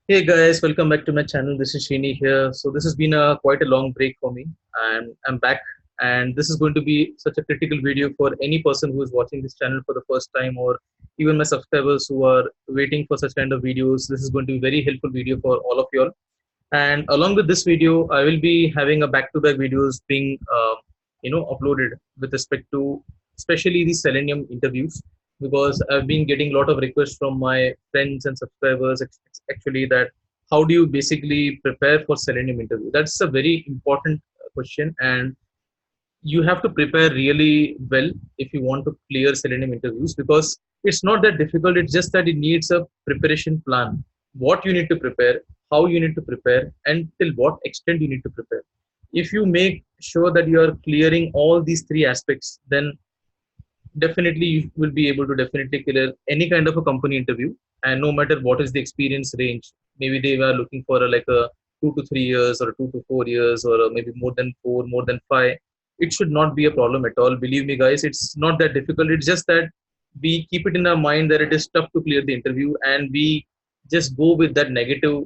Hey guys, welcome back to my channel. This is Srini here. So this has been a quite a long break for me, and I'm back. And this is going to be such a critical video for any person who is watching this channel for the first time, or even my subscribers who are waiting for such kind of videos. This is going to be a very helpful video for all of you all. And along with this video, I will be having a back-to-back videos being, uploaded with respect to especially the Selenium interviews because I've been getting a lot of requests from my friends and subscribers actually that how do you basically prepare for Selenium interview? That's a very important question, and you have to prepare really well if you want to clear Selenium interviews because it's not that difficult. It's just that it needs a preparation plan. What you need to prepare, how you need to prepare, and till what extent you need to prepare. If you make sure that you are clearing all these three aspects, then definitely you will be able to definitely clear any kind of a company interview. And no matter what is the experience range, maybe they were looking for like a 2 to 3 years or 2 to 4 years or maybe more than four, more than five. It should not be a problem at all. Believe me guys, it's not that difficult. It's just that we keep it in our mind that it is tough to clear the interview, and we just go with that negative,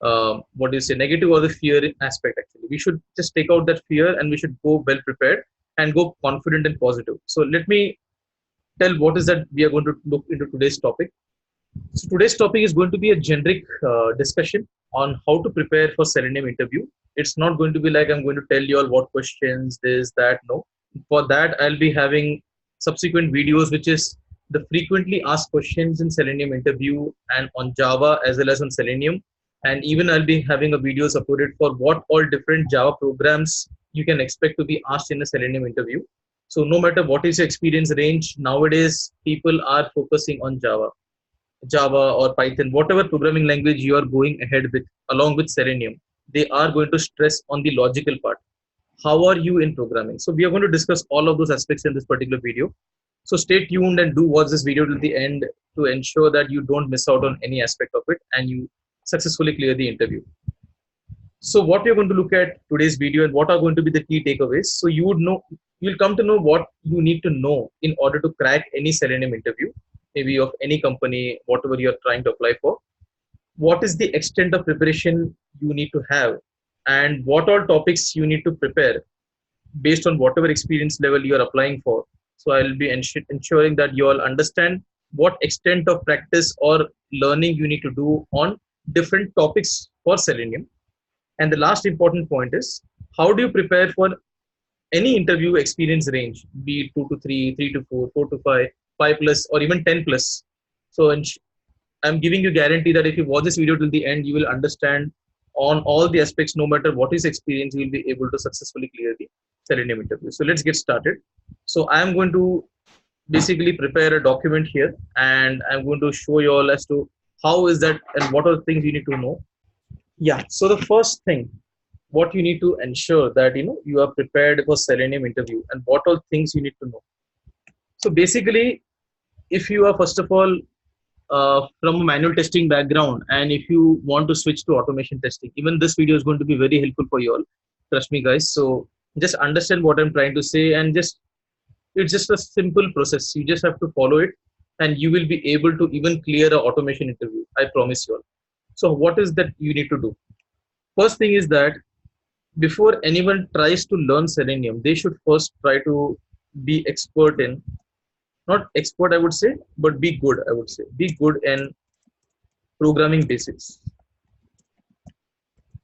what do you say, negative or the fear aspect. Actually, we should just take out that fear and we should go well prepared and go confident and positive. So let me tell what is that we are going to look into today's topic. So today's topic is going to be a generic discussion on how to prepare for Selenium interview. It's not going to be like I'm going to tell you all what questions, this, that. No. For that, I'll be having subsequent videos, which is the frequently asked questions in Selenium interview and on Java as well as on Selenium. And even I'll be having a videos uploaded for what all different Java programs you can expect to be asked in a Selenium interview. So no matter what is your experience range, nowadays people are focusing on Java or Python, whatever programming language you are going ahead with, along with Selenium, they are going to stress on the logical part. How are you in programming? So we are going to discuss all of those aspects in this particular video. So stay tuned and do watch this video till the end to ensure that you don't miss out on any aspect of it and you successfully clear the interview. So what we're going to look at today's video and what are going to be the key takeaways. So you would know, you'll come to know what you need to know in order to crack any Selenium interview, maybe of any company, whatever you're trying to apply for. What is the extent of preparation you need to have, and what all topics you need to prepare based on whatever experience level you are applying for. So I'll be ensuring that you all understand what extent of practice or learning you need to do on different topics for Selenium. And the last important point is how do you prepare for any interview experience range, be it 2 to 3, 3 to 4, 4 to 5, 5 plus, or even 10 plus. So I'm giving you guarantee that if you watch this video till the end, you will understand on all the aspects, no matter what is experience, you will be able to successfully clear the Selenium interview. So let's get started. So I'm going to basically prepare a document here, and I'm going to show you all as to how is that and what are the things you need to know. Yeah. So the first thing, what you need to ensure that you are prepared for Selenium interview and what all things you need to know. So basically, if you are first of all from a manual testing background and if you want to switch to automation testing, even this video is going to be very helpful for you all. Trust me, guys. So just understand what I'm trying to say, and just it's just a simple process. You just have to follow it, and you will be able to even clear a automation interview. I promise you all. So what is that you need to do? First thing is that before anyone tries to learn Selenium, they should first try to be expert in, not expert, I would say, but be good, I would say. Be good in programming basics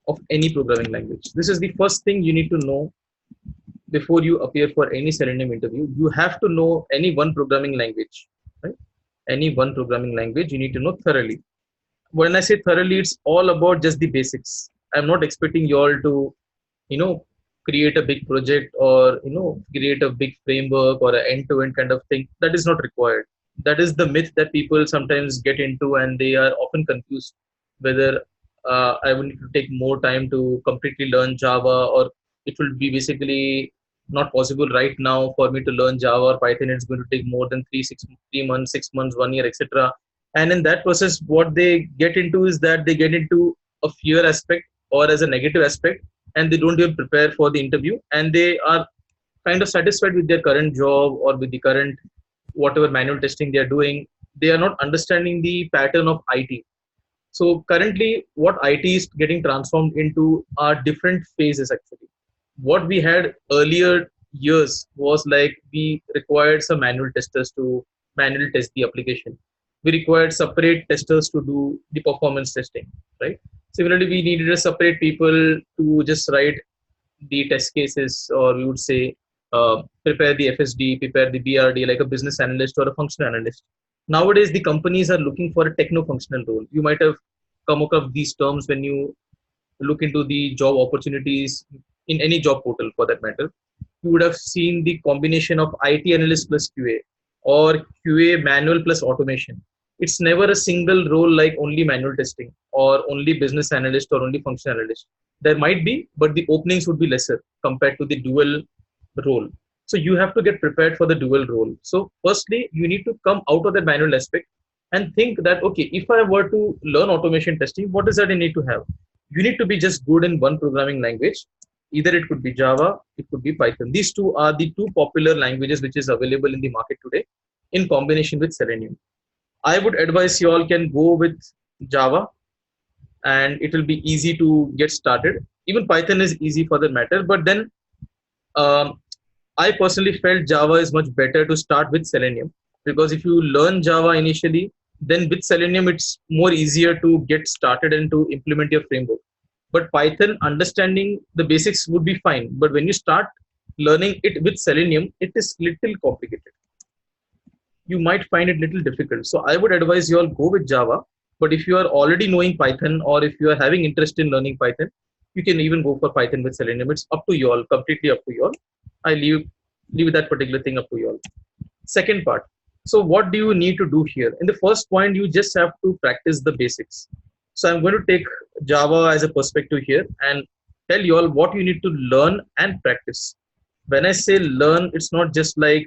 of any programming language. This is the first thing you need to know before you appear for any Selenium interview. You have to know any one programming language, right? Any one programming language you need to know thoroughly. When I say thoroughly, it's all about just the basics. I'm not expecting you all to, you know, create a big project or create a big framework or an end-to-end kind of thing. That is not required. That is the myth that people sometimes get into, and they are often confused whether I will need to take more time to completely learn Java, or it will be basically not possible right now for me to learn Java or Python. It's going to take more than 3 months, 6 months, 1 year, etc. And in that process, what they get into is that they get into a fear aspect or as a negative aspect, and they don't even prepare for the interview, and they are kind of satisfied with their current job or with the current whatever manual testing they are doing. They are not understanding the pattern of IT. So currently what IT is getting transformed into are different phases actually. What we had earlier years was like we required some manual testers to manually test the application. We required separate testers to do the performance testing, right? Similarly, we needed a separate people to just write the test cases, or we would say prepare the FSD, prepare the BRD, like a business analyst or a functional analyst. Nowadays, the companies are looking for a techno-functional role. You might have come across these terms when you look into the job opportunities in any job portal for that matter. You would have seen the combination of IT analyst plus QA, or QA manual plus automation. It's never a single role like only manual testing or only business analyst or only functional analyst. There might be, but the openings would be lesser compared to the dual role. So you have to get prepared for the dual role. So firstly, you need to come out of the manual aspect and think that, okay, if I were to learn automation testing, what is that I need to have? You need to be just good in one programming language. Either it could be Java, it could be Python. These two are the two popular languages which is available in the market today in combination with Selenium. I would advise you all can go with Java, and it will be easy to get started. Even Python is easy for that matter, but then um, I personally felt Java is much better to start with Selenium, because if you learn Java initially, then with Selenium it's more easier to get started and to implement your framework. But Python, understanding the basics would be fine, but when you start learning it with Selenium, it is little complicated. You might find it little difficult. So I would advise you all go with Java. But if you are already knowing Python, or if you are having interest in learning Python, you can even go for Python with Selenium. It's up to you all, completely up to you all. I leave that particular thing up to you all. Second part. So what do you need to do here? In the first point, you just have to practice the basics. So I'm going to take Java as a perspective here and tell you all what you need to learn and practice. When I say learn, it's not just like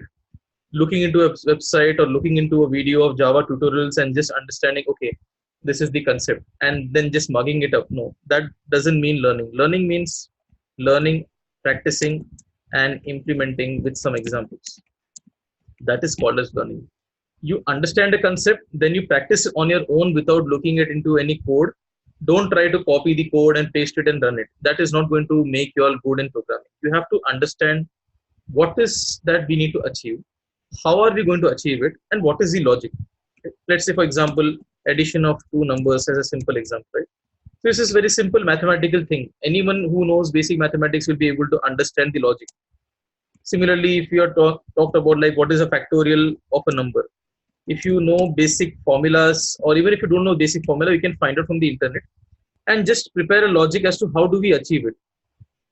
looking into a website or looking into a video of Java tutorials and just understanding, okay, this is the concept, and then just mugging it up. No, that doesn't mean learning. Learning means learning, practicing, and implementing with some examples. That is called as learning. You understand a concept, then you practice it on your own without looking it into any code. Don't try to copy the code and paste it and run it. That is not going to make you all good in programming. You have to understand what is that we need to achieve, how are we going to achieve it, and what is the logic. Let's say, for example, addition of two numbers as a simple example, right? So this is very simple mathematical thing. Anyone who knows basic mathematics will be able to understand the logic. Similarly, if you are talked about like what is a factorial of a number, if you know basic formulas, or even if you don't know basic formula, you can find out from the internet and just prepare a logic as to how do we achieve it,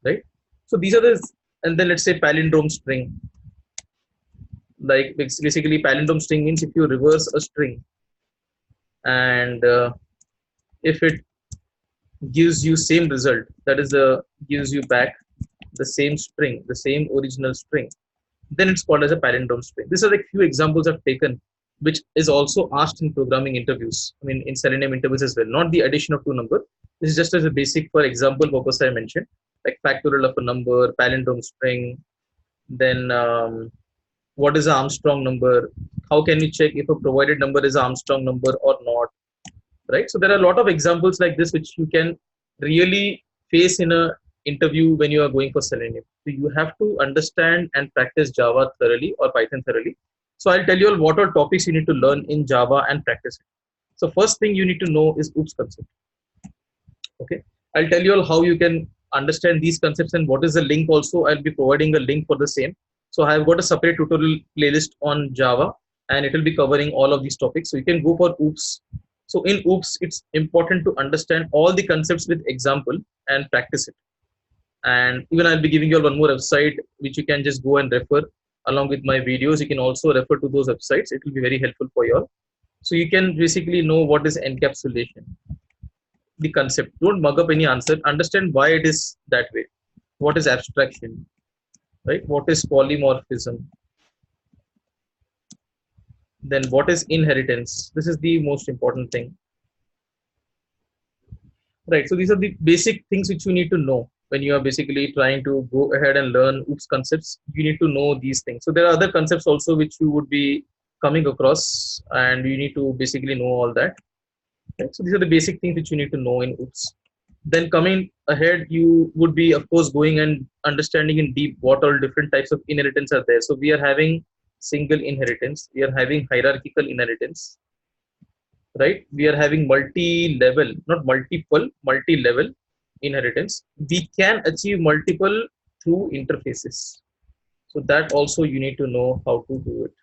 right? So these are the, and then let's say palindrome string. Like basically palindrome string means if you reverse a string, and if it gives you same result, that is gives you back the same string, the same original string, then it's called as a palindrome string. These are like few examples I've taken, which is also asked in programming interviews. I mean, in Selenium interviews as well. Not the addition of two numbers. This is just as a basic for example purpose I mentioned, like factorial of a number, palindrome string. Then what is the Armstrong number? How can you check if a provided number is an Armstrong number or not? Right. So there are a lot of examples like this which you can really face in a interview when you are going for Selenium. So you have to understand and practice Java thoroughly or Python thoroughly. So I'll tell you all what are topics you need to learn in Java and practice it. So first thing you need to know is OOPS concept. Okay. I'll tell you all how you can understand these concepts and what is the link also. I'll be providing a link for the same. So I've got a separate tutorial playlist on Java, and it will be covering all of these topics. So you can go for OOPS. So in OOPS, it's important to understand all the concepts with example and practice it. And even I'll be giving you all one more website which you can just go and refer along with my videos. You can also refer to those websites. It will be very helpful for you all. So you can basically know what is encapsulation, the concept. Don't mug up any answer. Understand why it is that way. What is abstraction, right? What is polymorphism? Then what is inheritance? This is the most important thing. Right. So these are the basic things which you need to know when you are basically trying to go ahead and learn OOPS concepts. You need to know these things. So there are other concepts also which you would be coming across, and you need to basically know all that. Okay? So these are the basic things which you need to know in OOPS. Then coming ahead, you would be, of course, going and understanding in deep what all different types of inheritance are there. So we are having single inheritance, we are having hierarchical inheritance, right? We are having multi-level, not multiple, multi-level inheritance. We can achieve multiple through interfaces. So that also you need to know how to do it,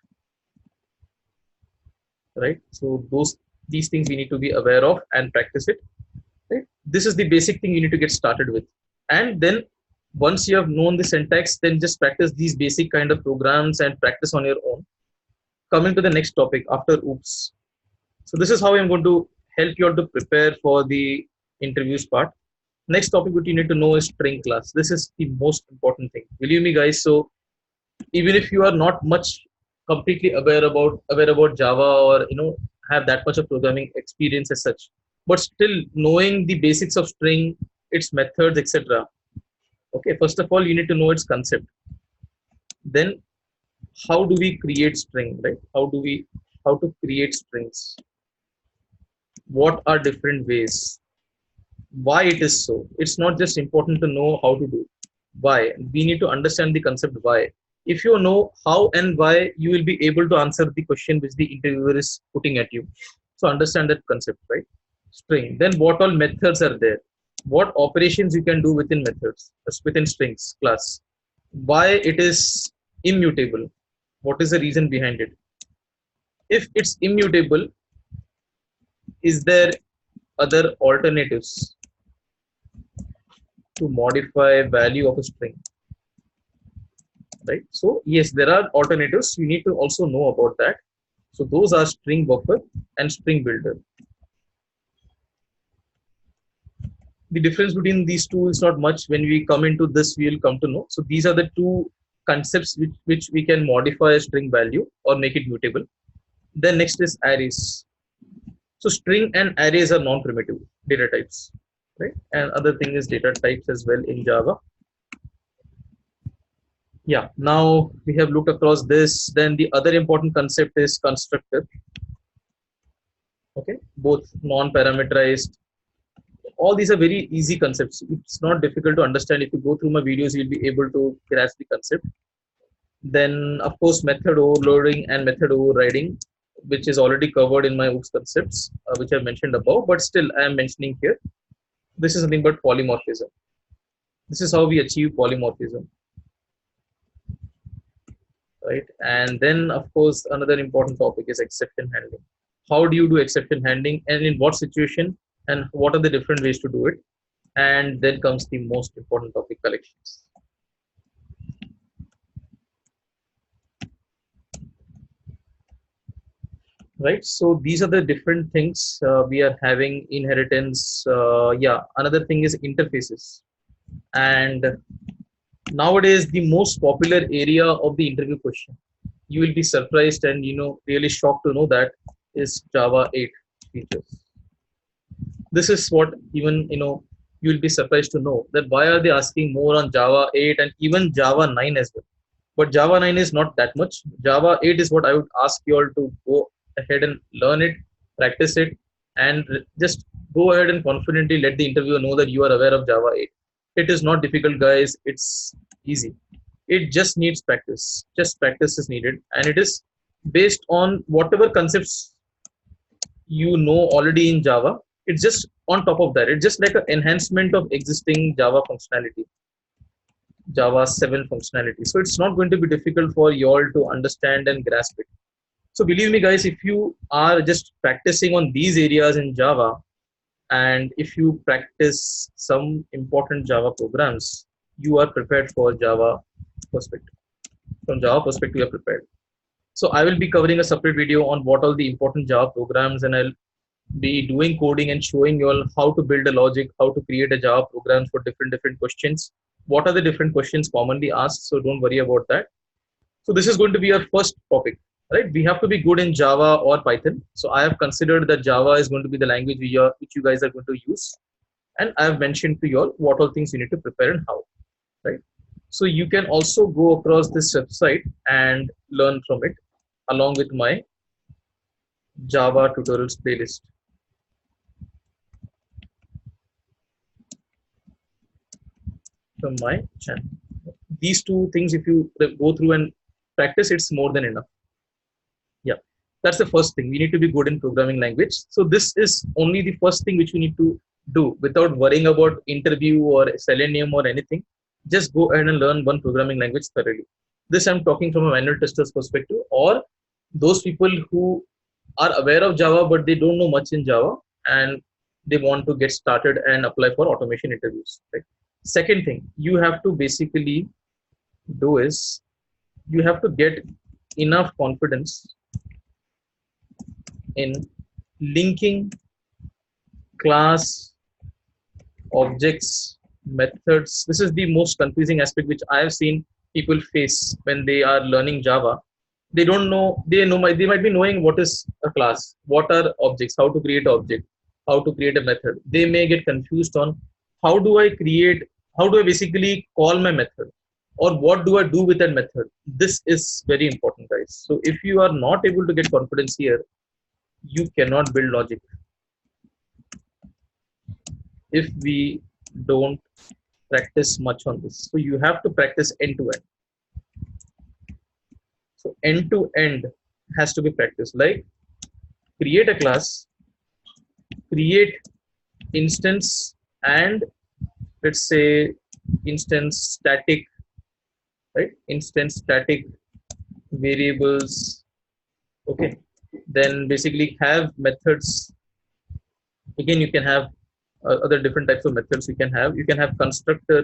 right? So these things we need to be aware of and practice it. Right? This is the basic thing you need to get started with. And then once you have known the syntax, then just practice these basic kind of programs and practice on your own. Coming to the next topic after OOPS. So this is how I'm going to help you all to prepare for the interviews part. Next topic what you need to know is string class. This is the most important thing. Believe me guys, so even if you are not much completely aware about Java or have that much of programming experience as such, but still knowing the basics of string, its methods, etc. Okay, first of all, you need to know its concept. Then, how do we create string, right? How to create strings? What are different ways? Why it is so? It's not just important to know how to do. Why? We need to understand the concept why. If you know how and why, you will be able to answer the question which the interviewer is putting at you. So understand that concept, right? String. Then what all methods are there? What operations you can do within methods, within strings class? Why it is immutable? What is the reason behind it? If it's immutable, is there other alternatives to modify value of a string? Right? So yes, there are alternatives. You need to also know about that. So those are string buffer and string builder. The difference between these two is not much. When we come into this, we will come to know. So these are the two concepts which we can modify a string value or make it mutable. Then next is arrays. So string and arrays are non-primitive data types, right? And other thing is data types as well in Java. Yeah, now we have looked across this. Then the other important concept is constructor. Okay, both non-parameterized. All these are very easy concepts. It's not difficult to understand. If you go through my videos, you'll be able to grasp the concept. Then, of course, method overloading and method overriding, which is already covered in my OOPS concepts, which I mentioned above, but still I am mentioning here. This is nothing but polymorphism. This is how we achieve polymorphism, right? And then, of course, another important topic is exception handling. How do you do exception handling, and in what situation, and what are the different ways to do it? And then comes the most important topic, collections. Right, so these are the different things we are having. Inheritance, yeah, another thing is interfaces. And nowadays the most popular area of the interview question, you will be surprised and really shocked to know that, is Java 8 features. This is what even you'll be surprised to know, that why are they asking more on Java 8 and even Java 9 as well. But Java 9 is not that much. Java 8 is what I would ask you all to go ahead and learn it, practice it, and just go ahead and confidently let the interviewer know that you are aware of Java 8. It is not difficult, guys. It's easy. It just needs practice. Just practice is needed, and it is based on whatever concepts you know already in Java. It's just on top of that. It's just like an enhancement of existing Java functionality, Java 7 functionality. So it's not going to be difficult for you all to understand and grasp it. So believe me, guys, if you are just practicing on these areas in Java, and if you practice some important Java programs, you are prepared for Java perspective. From Java perspective, you are prepared. So I will be covering a separate video on what are the important Java programs, and I'll be doing coding and showing you all how to build a logic, how to create a Java program for different questions. What are the different questions commonly asked? So don't worry about that. So this is going to be our first topic, right? We have to be good in Java or Python. So I have considered that Java is going to be the language which you guys are going to use, and I have mentioned to you all what all things you need to prepare and how, right? So you can also go across this website and learn from it along with my Java tutorials playlist. from my channel. These two things, if you go through and practice, it's more than enough. Yeah, that's the first thing. We need to be good in programming language. So this is only the first thing which we need to do without worrying about interview or Selenium or anything. Just go ahead and learn one programming language thoroughly. This I'm talking from a manual tester's perspective, or those people who are aware of Java but they don't know much in Java and they want to get started and apply for automation interviews. Right? Second thing you have to basically do is you have to get enough confidence in linking class, objects, methods. This is the most confusing aspect which I have seen people face when they are learning Java. They don't know, they might be knowing what is a class, what are objects, how to create an object, how to create a method. They may get confused on how do I create, how do I basically call my method, or what do I do with that method. This is very important, guys. So if you are not able to get confidence here, you cannot build logic if we don't practice much on this. So you have to practice end to end. So end to end has to be practiced. Like create a class, create instance, and let's say instance static, right? Instance static variables. Okay. Then basically have methods. Again, you can have other different types of methods you can have constructor,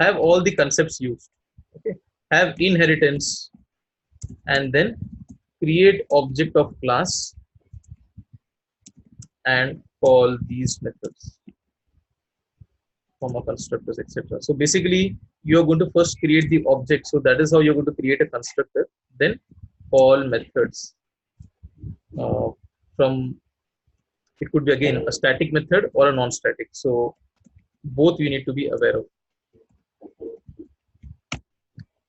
have all the concepts used. Okay, have inheritance, and then create object of class and call these methods from a constructors, etc. So basically you are going to first create the object. So that is how you're going to create a constructor, then call methods from, it could be again a static method or a non-static. So both you need to be aware of.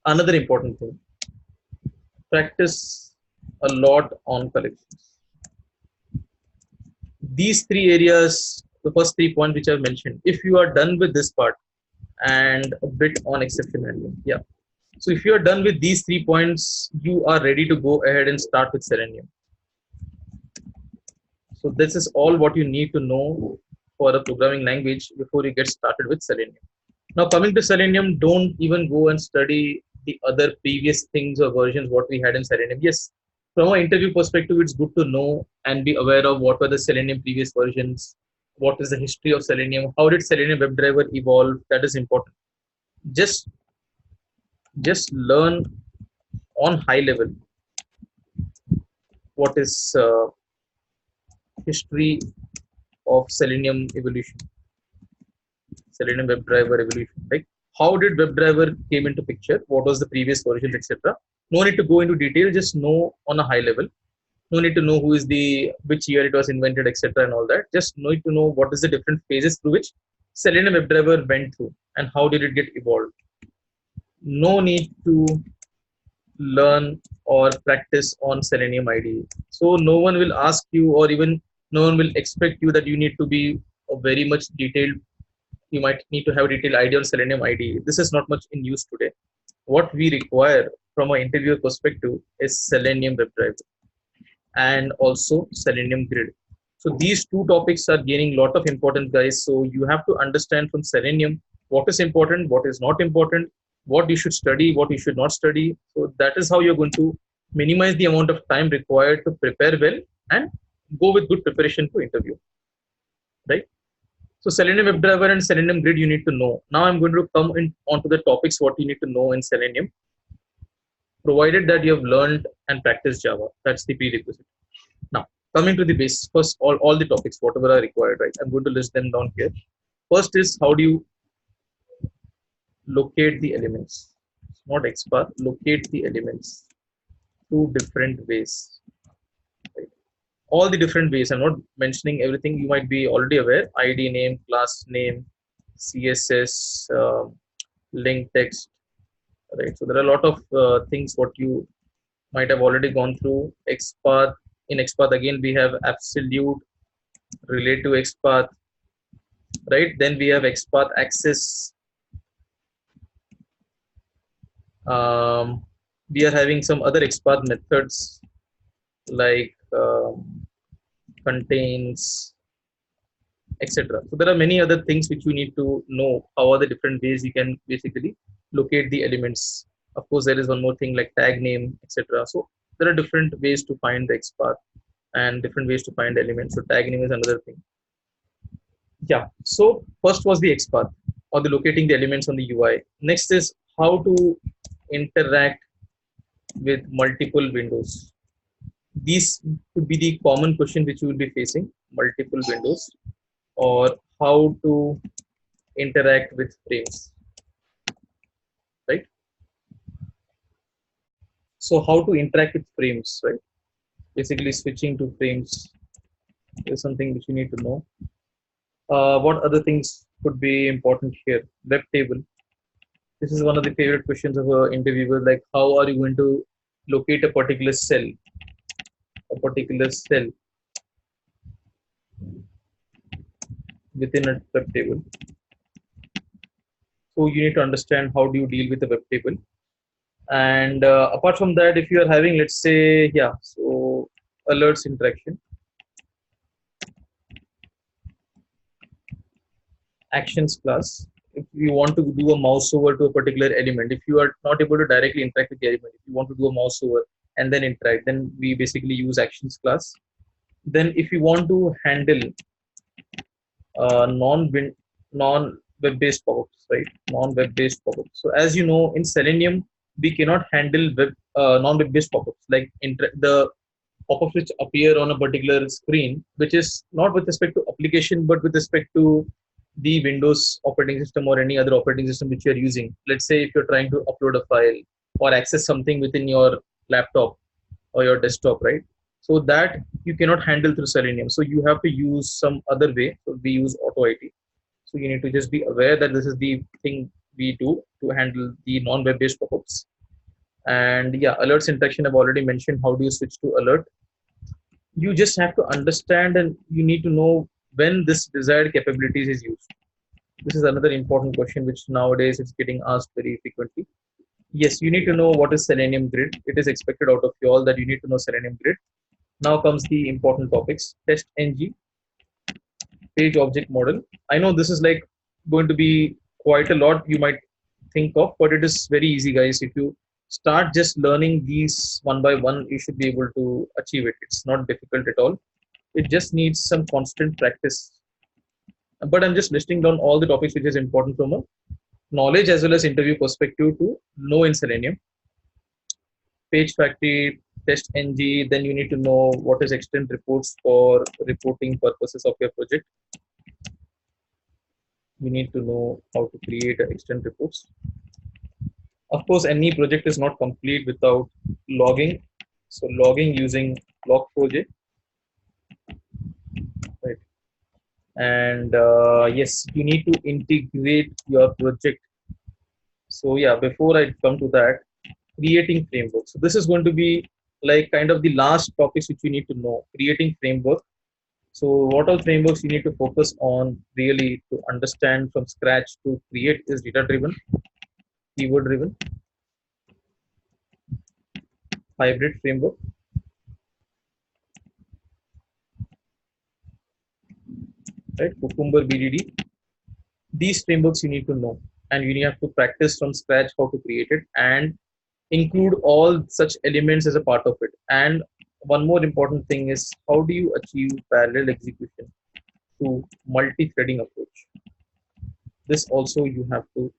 Another important thing, practice a lot on collections. These three areas, the first 3 points which I've mentioned, if you are done with this part and a bit on exception handling, yeah. So if you are done with these 3 points, you are ready to go ahead and start with Selenium. So this is all what you need to know for a programming language before you get started with Selenium. Now coming to Selenium, don't even go and study the other previous things or versions what we had in Selenium. Yes, from an interview perspective, it's good to know and be aware of what were the Selenium previous versions, what is the history of Selenium, how did Selenium WebDriver evolve. That is important. Just learn on high level what is history of Selenium evolution, Selenium WebDriver evolution. Like how did WebDriver came into picture? What was the previous versions, etc. No need to go into detail. Just know on a high level. No need to know who is the which year it was invented, etc. and all that. Just need to know what is the different phases through which Selenium WebDriver went through and how did it get evolved. No need to learn or practice on Selenium IDE. So no one will ask you, or even no one will expect you that you need to be a very much detailed. You might need to have a detailed idea on Selenium IDE. This is not much in use today. What we require from an interviewer perspective is Selenium WebDriver and also Selenium Grid. So these two topics are gaining a lot of importance, guys. So you have to understand from Selenium what is important, what is not important, what you should study, what you should not study. So that is how you're going to minimize the amount of time required to prepare well and go with good preparation to interview, right? So Selenium WebDriver and Selenium Grid you need to know. Now I'm going to come in onto the topics what you need to know in Selenium, provided that you have learned and practiced Java. That's the prerequisite. Now coming to the base, first all the topics whatever are required, right? I'm going to list them down here. First is how do you locate the elements, not XPath, locate the elements. Two different ways, right? All the different ways, I'm not mentioning everything, you might be already aware. ID name, class name, CSS, link text, right? So there are a lot of things what you might have already gone through. XPath, in XPath again we have absolute, relative XPath, right? Then we have XPath access, Um, we are having some other XPath methods like contains, etc. So there are many other things which you need to know. How are the different ways you can basically locate the elements? Of course, there is one more thing like tag name, etc. So there are different ways to find the XPath and different ways to find elements. So tag name is another thing. Yeah. So first was the XPath or the locating the elements on the UI. Next is how to interact with multiple windows. These could be the common question which you will be facing: multiple windows, or how to interact with frames, right? So how to interact with frames, right? Basically, switching to frames is something which you need to know. What other things could be important here? Web table. This is one of the favorite questions of an interviewer. Like, how are you going to locate a particular cell within a web table? So you need to understand how do you deal with a web table. And apart from that, if you are having, let's say, yeah, so alerts interaction, actions class. If you want to do a mouse over to a particular element, if you are not able to directly interact with the element, if you want to do a mouse over and then interact, then we basically use actions class. Then if you want to handle uh, non non web based pop-ups, right? Non web based pop-ups. So as you know, in Selenium we cannot handle web non web based pop-ups, like the pop-ups which appear on a particular screen, which is not with respect to application but with respect to the Windows operating system or any other operating system which you are using. Let's say if you're trying to upload a file or access something within your laptop or your desktop, right? So that you cannot handle through Selenium. So you have to use some other way. So we use Auto IT. So you need to just be aware that this is the thing we do to handle the non-web based pop-ups. And yeah, alerts interaction I've already mentioned. How do you switch to alert? You just have to understand and you need to know when this desired capabilities is used. This is another important question which nowadays is getting asked very frequently. Yes, you need to know what is Selenium Grid. It is expected out of you all that you need to know Selenium Grid. Now comes the important topics: test ng, page object model. I know this is like going to be quite a lot you might think of, but it is very easy, guys. If you start just learning these one by one, you should be able to achieve it. It's not difficult at all. It just needs some constant practice. But I'm just listing down all the topics which is important from a knowledge as well as interview perspective to know in Selenium. Page factory, test ng, then you need to know what is extent reports for reporting purposes of your project. You need to know how to create extent reports. Of course, any project is not complete without logging. So logging using log4j, right? And yes, you need to integrate your project. So yeah, before I come to that, creating framework. So this is going to be like kind of the last topics which you need to know. Creating framework. So what all frameworks you need to focus on really to understand from scratch to create is data driven, keyword driven, hybrid framework, right? Cucumber BDD. These frameworks you need to know, and you have to practice from scratch how to create it and include all such elements as a part of it. And one more important thing is how do you achieve parallel execution through multi-threading approach. This also you have to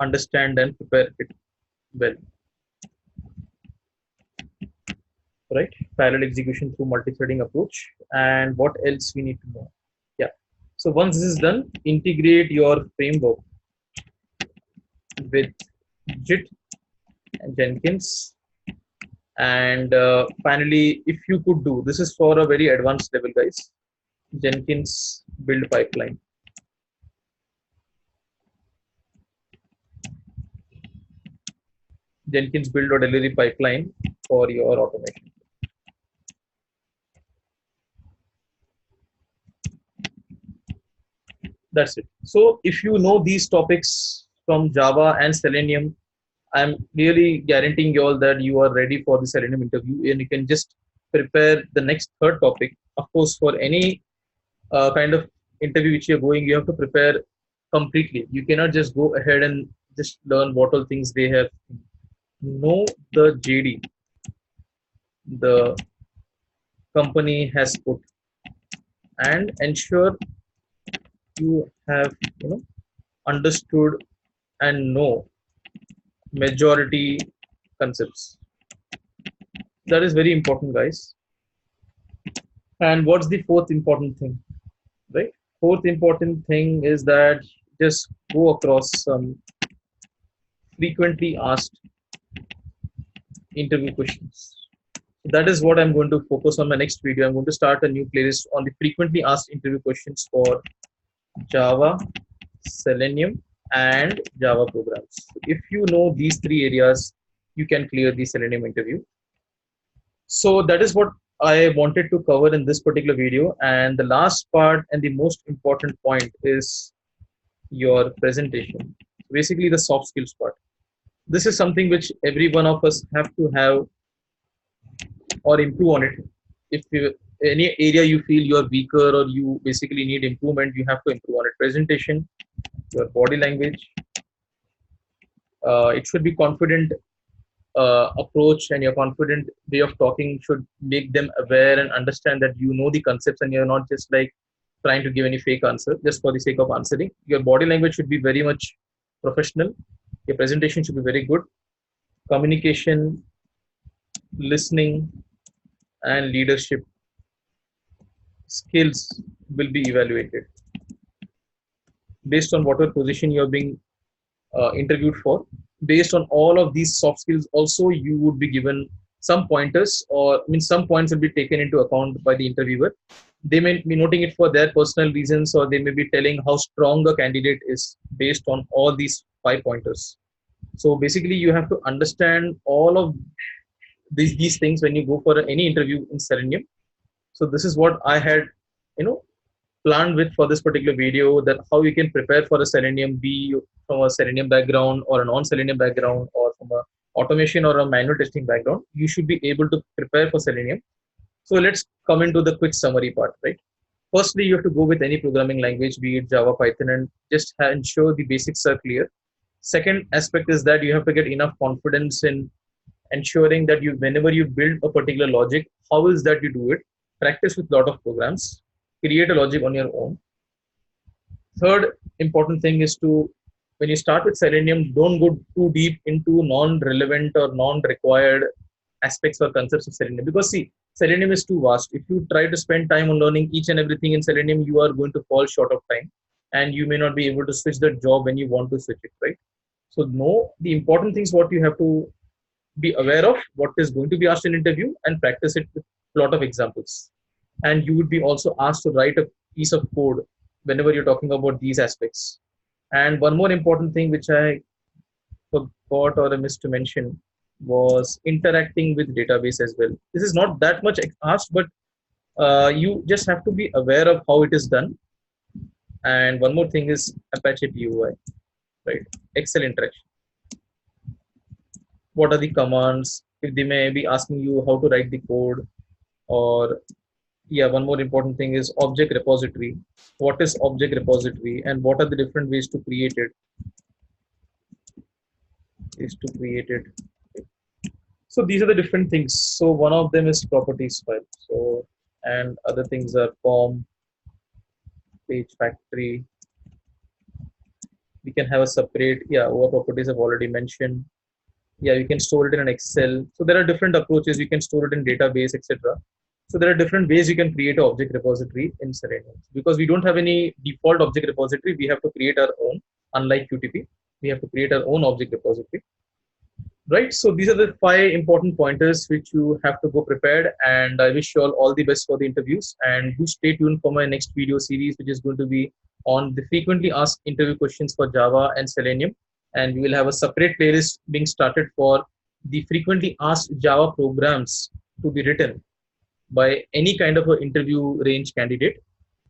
understand and prepare it well, right? Parallel execution through multi-threading approach. And what else we need to know? Yeah. So once this is done, integrate your framework with Git and Jenkins. And finally, if you could do, this is for a very advanced level, guys, Jenkins build pipeline. Jenkins build or delivery pipeline for your automation. That's it. So if you know these topics from Java and Selenium, I'm really guaranteeing you all that you are ready for the Selenium interview and you can just prepare the next third topic. Of course, for any kind of interview which you're going, you have to prepare completely. You cannot just go ahead and just learn what all things they have. Know the JD the company has put and ensure you have understood and know majority concepts. That is very important, guys. And what's the fourth important thing, right? Fourth important thing is that just go across some frequently asked interview questions. That is what I'm going to focus on my next video. I'm going to start a new playlist on the frequently asked interview questions for Java, Selenium, and Java programs. If you know these three areas, you can clear the Selenium interview. So that is what I wanted to cover in this particular video. And the last part and the most important point is your presentation. Basically, the soft skills part. This is something which every one of us have to have or improve on it. If you, any area you feel you're weaker or you basically need improvement, you have to improve on it. Presentation, your body language. It should be confident approach, and your confident way of talking should make them aware and understand that you know the concepts and you're not just like trying to give any fake answer just for the sake of answering. Your body language should be very much professional. Your presentation should be very good. Communication, listening, and leadership skills will be evaluated based on whatever position you're being interviewed for. Based on all of these soft skills, also you would be given some pointers, or I mean, some points will be taken into account by the interviewer. They may be noting it for their personal reasons, or they may be telling how strong a candidate is based on all these 5 pointers. So basically, you have to understand all of these things when you go for any interview in Selenium. So this is what I had, you know, planned with for this particular video, that how you can prepare for a Selenium, be from a Selenium background or a non-Selenium background or from a automation or a manual testing background. You should be able to prepare for Selenium. So let's come into the quick summary part, right? Firstly, you have to go with any programming language, be it Java, Python, and just ensure the basics are clear. Second aspect is that you have to get enough confidence in ensuring that you, whenever you build a particular logic, how is that you do it? Practice with a lot of programs, create a logic on your own. Third important thing is to, when you start with Selenium, don't go too deep into non-relevant or non-required aspects or concepts of Selenium, because see, Selenium is too vast. If you try to spend time on learning each and everything in Selenium, you are going to fall short of time, and you may not be able to switch the job when you want to switch it, right? So know the important things what you have to be aware of, what is going to be asked in interview, and practice it with a lot of examples. And you would be also asked to write a piece of code whenever you're talking about these aspects. And one more important thing which I forgot or I missed to mention was interacting with database as well. This is not that much asked, but you just have to be aware of how it is done. And one more thing is Apache PUI, right? Excel interaction. What are the commands? If they may be asking you how to write the code, or yeah, one more important thing is object repository. What is object repository and what are the different ways to create it? So these are the different things. So one of them is properties file. So, and other things are form, page factory. We can have a separate, yeah, our properties I've already mentioned. Yeah, you can store it in an Excel. So there are different approaches. You can store it in database, etc. So there are different ways you can create an object repository in Selenium. Because we don't have any default object repository, we have to create our own. Unlike QTP, we have to create our own object repository. Right, so these are the 5 important pointers which you have to go prepared, and I wish you all the best for the interviews, and do stay tuned for my next video series, which is going to be on the frequently asked interview questions for Java and Selenium, and we will have a separate playlist being started for the frequently asked Java programs to be written by any kind of an interview range candidate.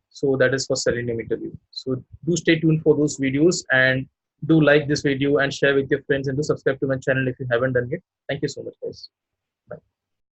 So that is for Selenium interview. So do stay tuned for those videos, and do like this video and share with your friends, and do subscribe to my channel if you haven't done it. Thank you so much, guys.